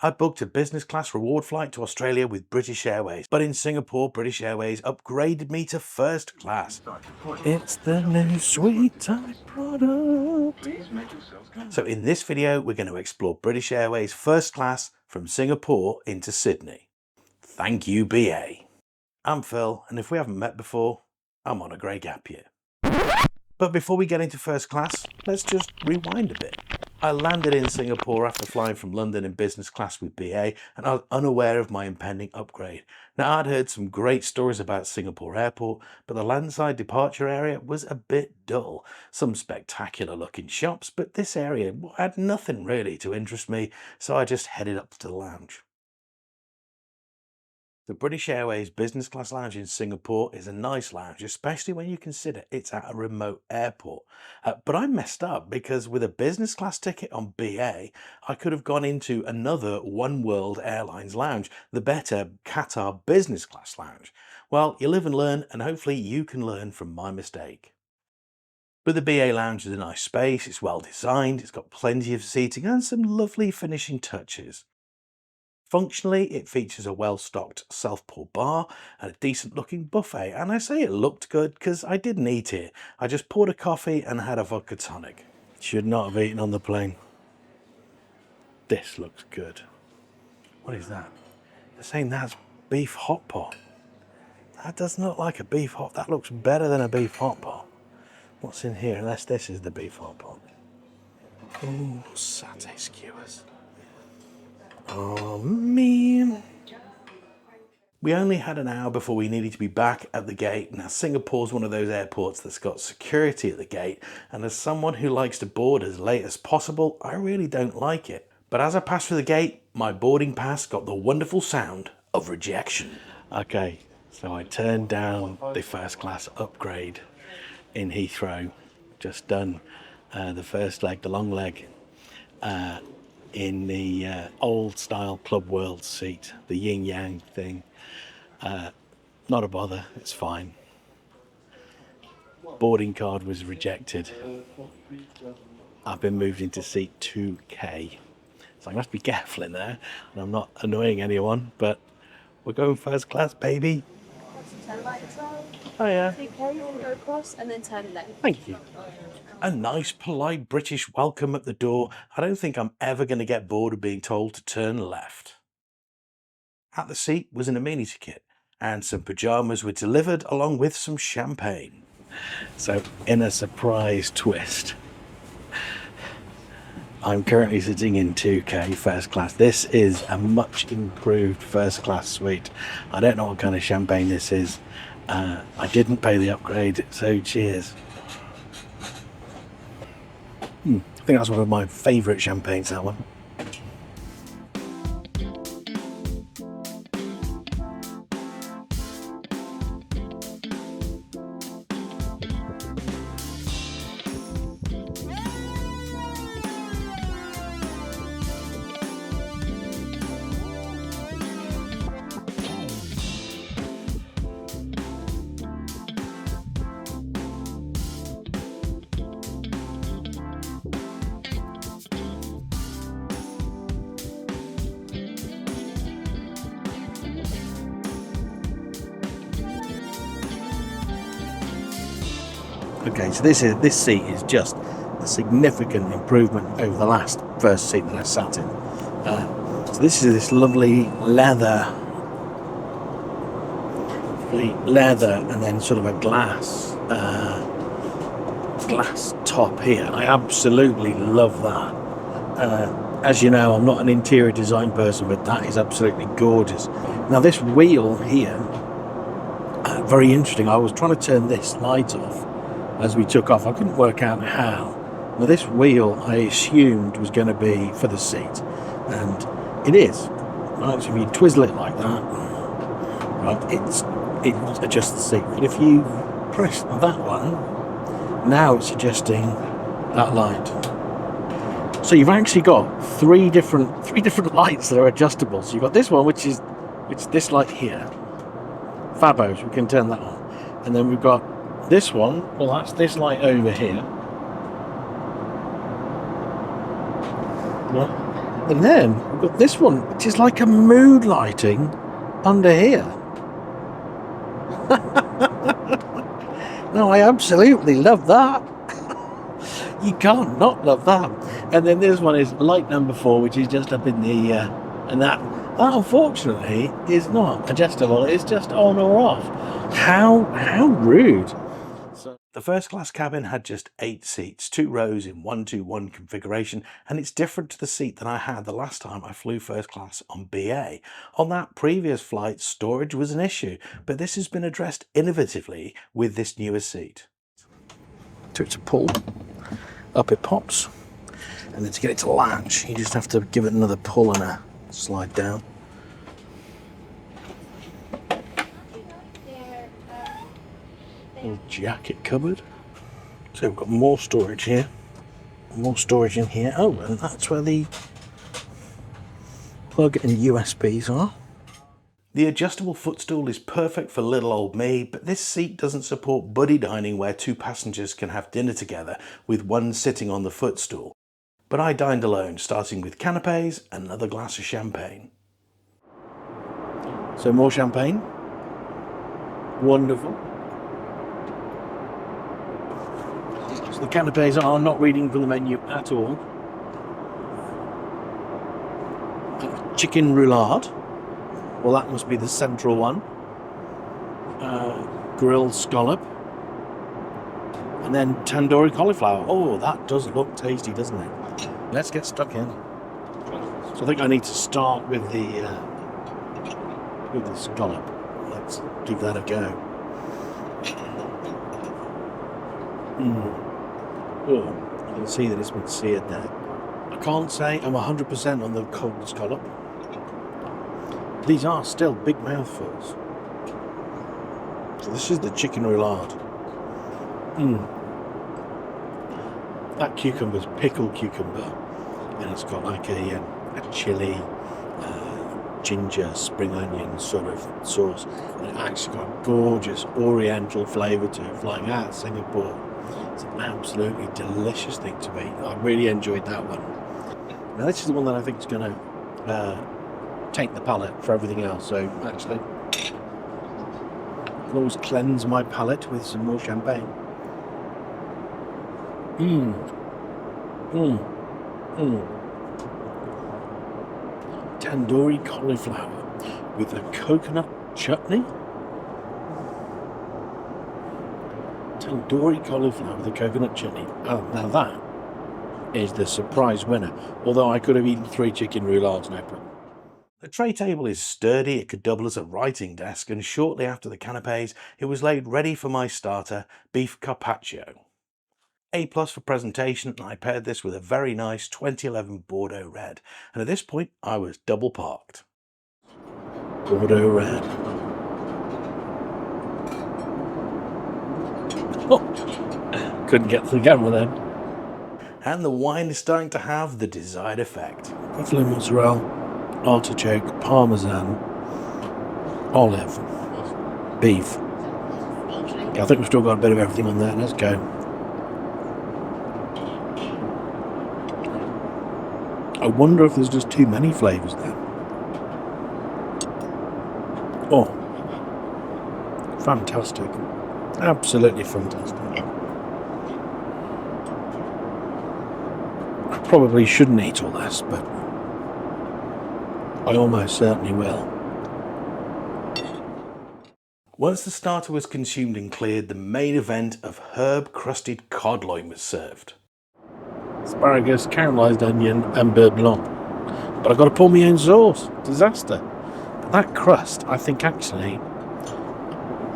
I booked a business class reward flight to Australia with British Airways, but in Singapore, British Airways upgraded me to first class. It's the new sweet type product. So in this video, we're going to explore British Airways first class from Singapore into Sydney. Thank you, BA. I'm Phil, and if we haven't met before, I'm on a grey gap year. But before we get into first class, let's just rewind a bit. I landed in Singapore after flying from London in business class with BA, and I was unaware of my impending upgrade. Now, I'd heard some great stories about Singapore Airport, but the landside departure area was a bit dull. Some spectacular looking shops, but this area had nothing really to interest me, so I just headed up to the lounge. The British Airways Business Class Lounge in Singapore is a nice lounge, especially when you consider it's at a remote airport. But I messed up because with a business class ticket on BA, I could have gone into another One World Airlines lounge, the better Qatar Business Class Lounge. Well, you live and learn, and hopefully you can learn from my mistake. But the BA lounge is a nice space, it's well designed, it's got plenty of seating and some lovely finishing touches. Functionally, it features a well-stocked self-pour bar and a decent-looking buffet, and I say it looked good because I didn't eat here. I just poured a coffee and had a vodka tonic. Should not have eaten on the plane. This looks good. What is that? They're saying that's beef hot pot. That doesn't look like a beef hot. That looks better than a beef hot pot. What's in here? Unless this is the beef hot pot. Ooh, satay skewers. Oh man. We only had an hour before we needed to be back at the gate. Now Singapore's one of those airports that's got security at the gate, and as someone who likes to board as late as possible, I really don't like it. But as I passed through the gate, my boarding pass got the wonderful sound of rejection. Okay, so I turned down the first class upgrade in Heathrow. Just done the first leg, the long leg. In the old style Club World seat, the yin yang thing. Not a bother, it's fine. Boarding card was rejected. I've been moved into seat 2K. So I must be careful in there, and I'm not annoying anyone, but we're going first class, baby. Turn right as well. Oh yeah. 2K, go across and then turn left. Thank you. A nice, polite British welcome at the door. I don't think I'm ever going to get bored of being told to turn left. At the seat was an amenity kit, and some pyjamas were delivered along with some champagne. So, in a surprise twist, I'm currently sitting in 2K first class. This is a much improved first class suite. I don't know what kind of champagne this is. I didn't pay the upgrade, so cheers. I think that's one of my favourite champagnes, that one. Okay, so this seat is just a significant improvement over the last first seat that I sat in. So this is this lovely leather, and then sort of a glass top here. I absolutely love that. As you know, I'm not an interior design person, but that is absolutely gorgeous. Now this wheel here, very interesting. I was trying to turn this light off as we took off. I couldn't work out how. Now this wheel I assumed was going to be for the seat, and it is. Right, so if you twizzle it like that, right, it adjusts the seat. But if you press that one, now it's suggesting that light. So you've actually got three different lights that are adjustable. So you've got this one, which is this light here. Fabos, we can turn that on, and then we've got this one, well that's this light over here. And then we've got this one, which is like a mood lighting under here. No, I absolutely love that. You can't not love that. And then this one is light number 4, which is just up in the and that unfortunately is not adjustable. It's just on or off. How rude. So the first class cabin had just 8 seats, 2 rows in 1-2-1 configuration, and it's different to the seat that I had the last time I flew first class on BA. On that previous flight, storage was an issue, but this has been addressed innovatively with this newer seat. So it's a pull, up it pops, and then to get it to latch, you just have to give it another pull and a slide down. Little jacket cupboard. So we've got more storage here, more storage in here. Oh, and that's where the plug and USBs are. The adjustable footstool is perfect for little old me, but this seat doesn't support buddy dining where 2 passengers can have dinner together with one sitting on the footstool. But I dined alone, starting with canapes and another glass of champagne. So more champagne. Wonderful. So the canapes are not reading from the menu at all. Chicken roulade. Well, that must be the central one. Grilled scallop. And then tandoori cauliflower. Oh, that does look tasty, doesn't it? Let's get stuck in. So I think I need to start with the scallop. Let's give that a go. Oh, you can see that it's been seared there. I can't say I'm 100% on the cold scallop. These are still big mouthfuls. So this is the chicken roulade. That cucumber's pickled cucumber, and it's got like a chili, ginger, spring onion sort of sauce, and it actually got a gorgeous oriental flavour to it, flying out of Singapore. It's an absolutely delicious thing to eat. I really enjoyed that one. Now this is the one that I think is going to taint the palate for everything else, so actually I'll always cleanse my palate with some more champagne. Tandoori cauliflower with a coconut chutney. Tandoori cauliflower with a coconut chutney. Oh, now that is the surprise winner. Although I could have eaten 3 chicken roulades, no problem. The tray table is sturdy, it could double as a writing desk, and shortly after the canapes, it was laid ready for my starter, beef carpaccio. A+ for presentation, and I paired this with a very nice 2011 Bordeaux Red, and at this point I was double parked. Bordeaux Red. Oh, couldn't get to the camera then. And the wine is starting to have the desired effect. Buffalo mozzarella, artichoke, parmesan, olive, beef. Yeah, I think we've still got a bit of everything on there. Let's go. I wonder if there's just too many flavours there. Oh, fantastic. Absolutely fantastic. I probably shouldn't eat all this, but I almost certainly will. Once the starter was consumed and cleared, the main event of herb-crusted cod loin was served. Asparagus, caramelised onion and beurre blanc. But I've got to pour my own sauce. Disaster. But that crust, I think actually,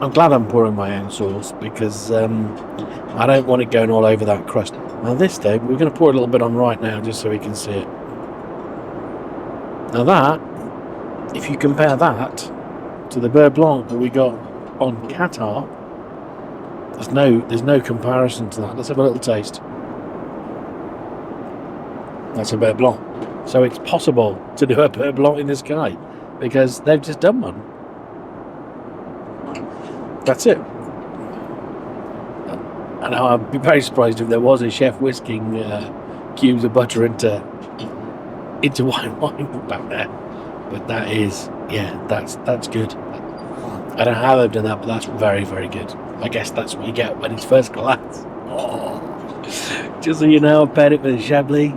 I'm glad I'm pouring my own sauce because I don't want it going all over that crust. Now this though, we're going to pour a little bit on right now just so we can see it. Now that, if you compare that to the beurre blanc that we got on Qatar, there's no comparison to that. Let's have a little taste. That's a beurre blanc. So it's possible to do a beurre blanc in the sky because they've just done one. That's it. And I'd be very surprised if there was a chef whisking cubes of butter into into wine back there. But that is, yeah, that's good. I don't know how they've done that, but that's very, very good. I guess that's what you get when it's first class. Oh, just so you know, I paired it with a Chablis.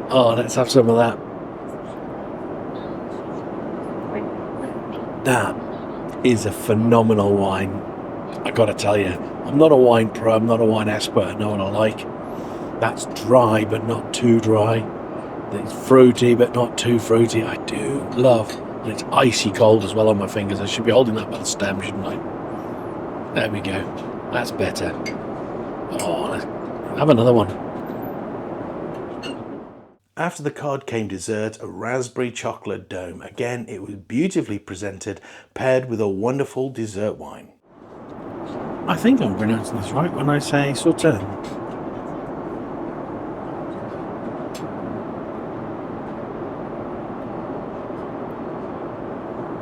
Oh, let's have some of that. That is a phenomenal wine. I gotta tell you, I'm not a wine pro, I'm not a wine expert, I know what I like. That's dry, but not too dry. It's fruity, but not too fruity. I do love, and it's icy cold as well on my fingers. I should be holding that by the stem, shouldn't I? There we go. That's better. Oh, let's have another one. After the card came dessert, a raspberry chocolate dome. Again, it was beautifully presented, paired with a wonderful dessert wine. I think I'm pronouncing this right when I say Sauterne.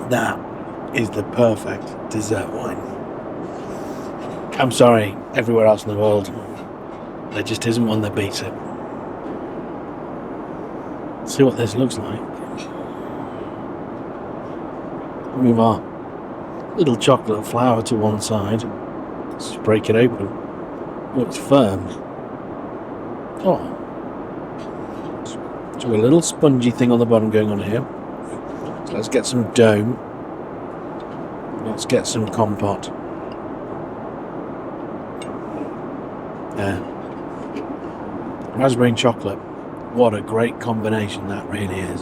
That is the perfect dessert wine. I'm sorry, everywhere else in the world, there just isn't one that beats it. Let's see what this looks like. Move our little chocolate flower to one side. Let's just break it open. Oh, it's firm. Oh. So a little spongy thing on the bottom going on here. So let's get some dome. Let's get some compote. There. Raspberry and chocolate. What a great combination that really is.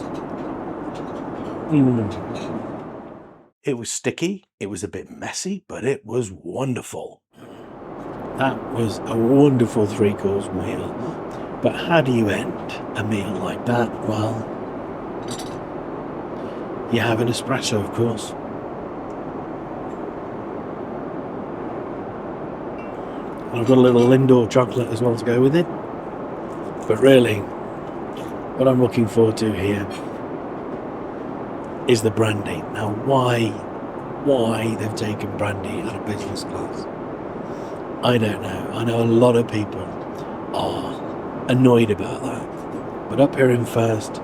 It was sticky, it was a bit messy, but it was wonderful. That was a wonderful three-course meal. But how do you end a meal like that? Well, you have an espresso, of course. And I've got a little Lindor chocolate as well to go with it. But really, what I'm looking forward to here is the brandy. Now, why they've taken brandy out of business class, I don't know. I know a lot of people are annoyed about that. But up here in first,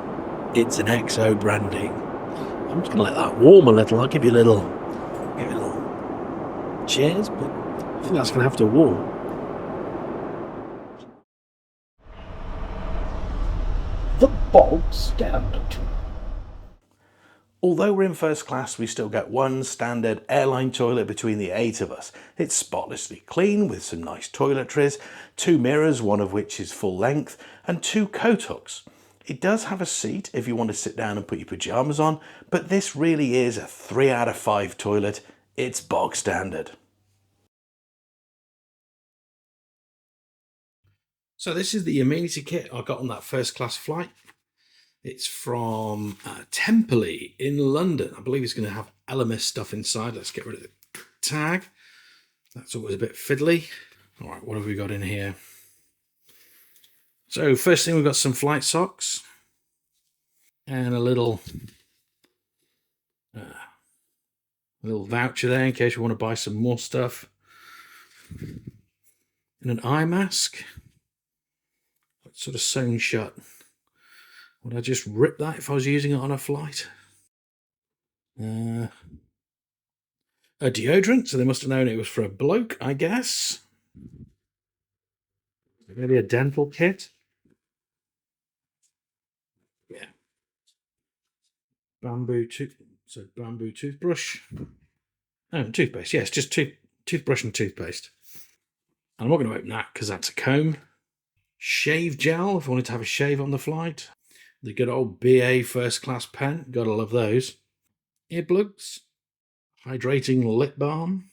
it's an XO brandy. I'm just going to let that warm a little. I'll give you a little cheers, but I think that's going to have to warm. The Bog Standard. Although we're in first class, we still get one standard airline toilet between the 8 of us. It's spotlessly clean with some nice toiletries, 2 mirrors, one of which is full length, and 2 coat hooks. It does have a seat if you want to sit down and put your pyjamas on, but this really is a 3 out of 5 toilet. It's bog standard. So this is the amenity kit I got on that first class flight. It's from Temperley in London. I believe it's going to have LMS stuff inside. Let's get rid of the tag. That's always a bit fiddly. All right, what have we got in here? So first thing, we've got some flight socks and a little voucher there in case you want to buy some more stuff. And an eye mask. It's sort of sewn shut. Would I just rip that if I was using it on a flight? A deodorant, so they must have known it was for a bloke, I guess. Maybe a dental kit. Yeah. Bamboo toothbrush. Oh, toothpaste. Yes, just toothbrush and toothpaste. I'm not going to open that because that's a comb. Shave gel if I wanted to have a shave on the flight. The good old BA first class pen. Gotta love those. Earplugs. Hydrating lip balm.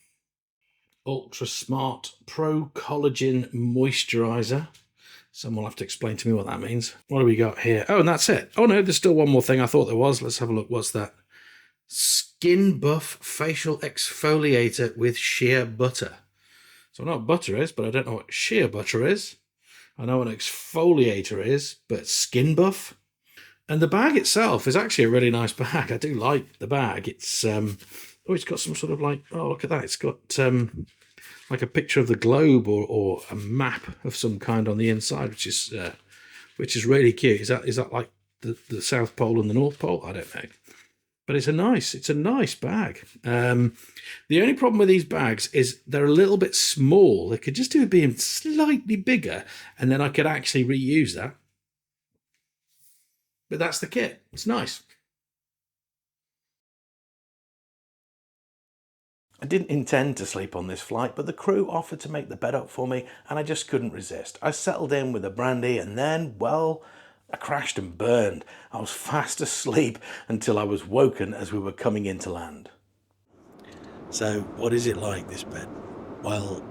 Ultra Smart Pro Collagen Moisturizer. Someone will have to explain to me what that means. What do we got here? Oh, and that's it. Oh no, there's still one more thing. I thought there was. Let's have a look. What's that? Skin Buff Facial Exfoliator with Shea Butter. So I know what butter is, but I don't know what shea butter is. I know what an exfoliator is, but Skin Buff. And the bag itself is actually a really nice bag. I do like the bag. It's it's got some sort of like, oh, look at that. It's got like a picture of the globe or a map of some kind on the inside, which is which is really cute. Is that like the South Pole and the North Pole? I don't know. But it's a nice bag. The only problem with these bags is they're a little bit small. They could just do with being slightly bigger, and then I could actually reuse that. But that's the kit. It's nice. I didn't intend to sleep on this flight, but the crew offered to make the bed up for me, and I just couldn't resist. I settled in with a brandy, and then, well, I crashed and burned. I was fast asleep until I was woken as we were coming into land. So, what is it like, this bed? Well,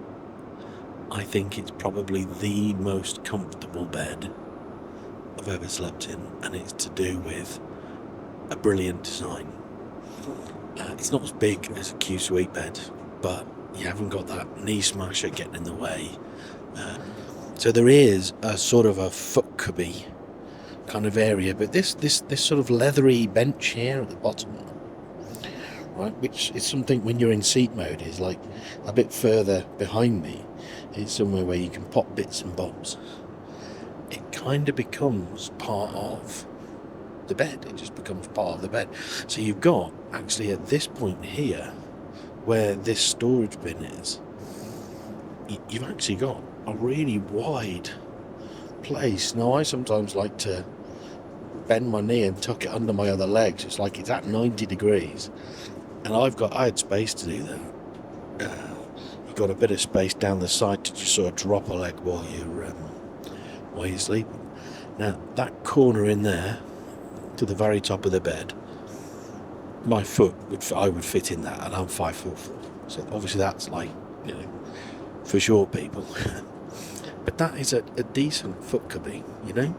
I think it's probably the most comfortable bed I've ever slept in, and it's to do with a brilliant design. It's not as big as a Q-Suite bed, but you haven't got that knee smasher getting in the way. So there is a sort of a foot cubby kind of area, but this sort of leathery bench here at the bottom, right, which is something when you're in seat mode is like a bit further behind me. It's somewhere where you can pop bits and bobs. It kind of becomes part of the bed. It just becomes part of the bed. So you've got actually at this point here where this storage bin is, you've actually got a really wide place. Now I sometimes like to bend my knee and tuck it under my other legs. It's like it's at 90 degrees, and I had space to do that. You've got a bit of space down the side to just sort of drop a leg while you're sleeping. Now that corner in there to the very top of the bed, my foot I would fit in that, and I'm 5'4", so obviously that's like, you know, for short people. But that is a decent foot cubby, you know.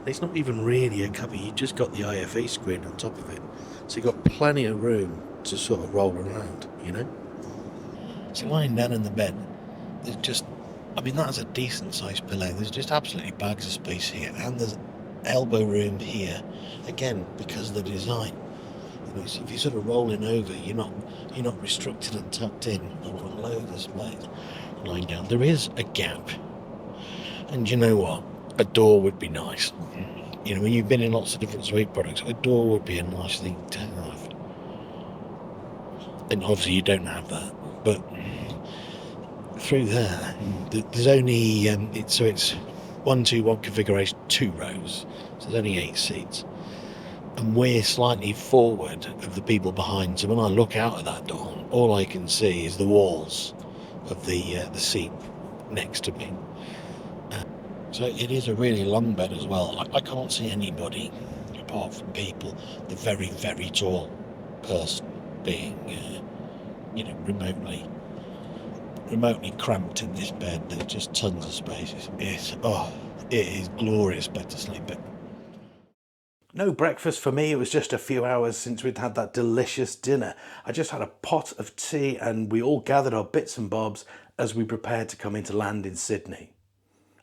It's not even really a cubby, you just got the IFE screen on top of it, so you've got plenty of room to sort of roll around, you know. So lying down in the bed, there's just, I mean, that's a decent sized pillow. There's just absolutely bags of space here, and there's elbow room here, again because of the design. You know, so if you're sort of rolling over, you're not restricted and tucked in. You've got loads of space lying down. There is a gap, and you know what? A door would be nice. You know, when you've been in lots of different suite products, a door would be a nice thing to have. And obviously you don't have that, but through there, there's only it's 1-2-1 configuration, 2 rows, so there's only 8 seats, and we're slightly forward of the people behind. So when I look out of that door, all I can see is the walls of the seat next to me. So it is a really long bed as well. I can't see anybody apart from people, the very, very tall person being, you know, remotely cramped in this bed. There's just tons of space. It is glorious bed to sleep in. No breakfast for me. It was just a few hours since we'd had that delicious dinner. I just had a pot of tea, and we all gathered our bits and bobs as we prepared to come into land in Sydney.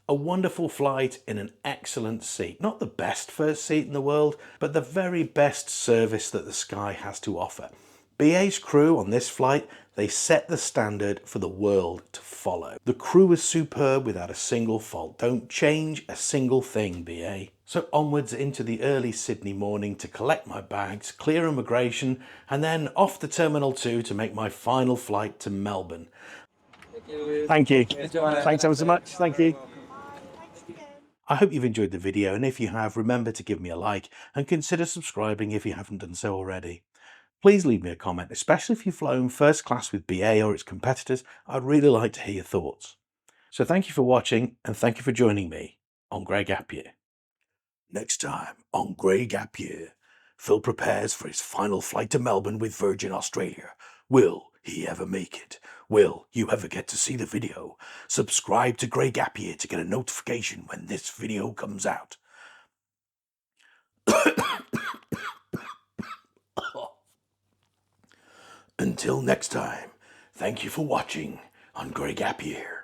A wonderful flight in an excellent seat. Not the best first seat in the world, but the very best service that the sky has to offer. BA's crew on this flight, they set the standard for the world to follow. The crew was superb without a single fault. Don't change a single thing, BA. So onwards into the early Sydney morning to collect my bags, clear immigration, and then off to Terminal 2 to make my final flight to Melbourne. Thank you. Thanks ever so much. Thank you. I hope you've enjoyed the video, and if you have, remember to give me a like and consider subscribing if you haven't done so already. Please leave me a comment, especially if you've flown first class with BA or its competitors. I'd really like to hear your thoughts. So thank you for watching, and thank you for joining me on Grey Gap Year. Next time on Grey Gap Year, Phil prepares for his final flight to Melbourne with Virgin Australia. Will he ever make it? Will you ever get to see the video? Subscribe to Grey Gap Year to get a notification when this video comes out. Until next time, thank you for watching on Grey Gap Year.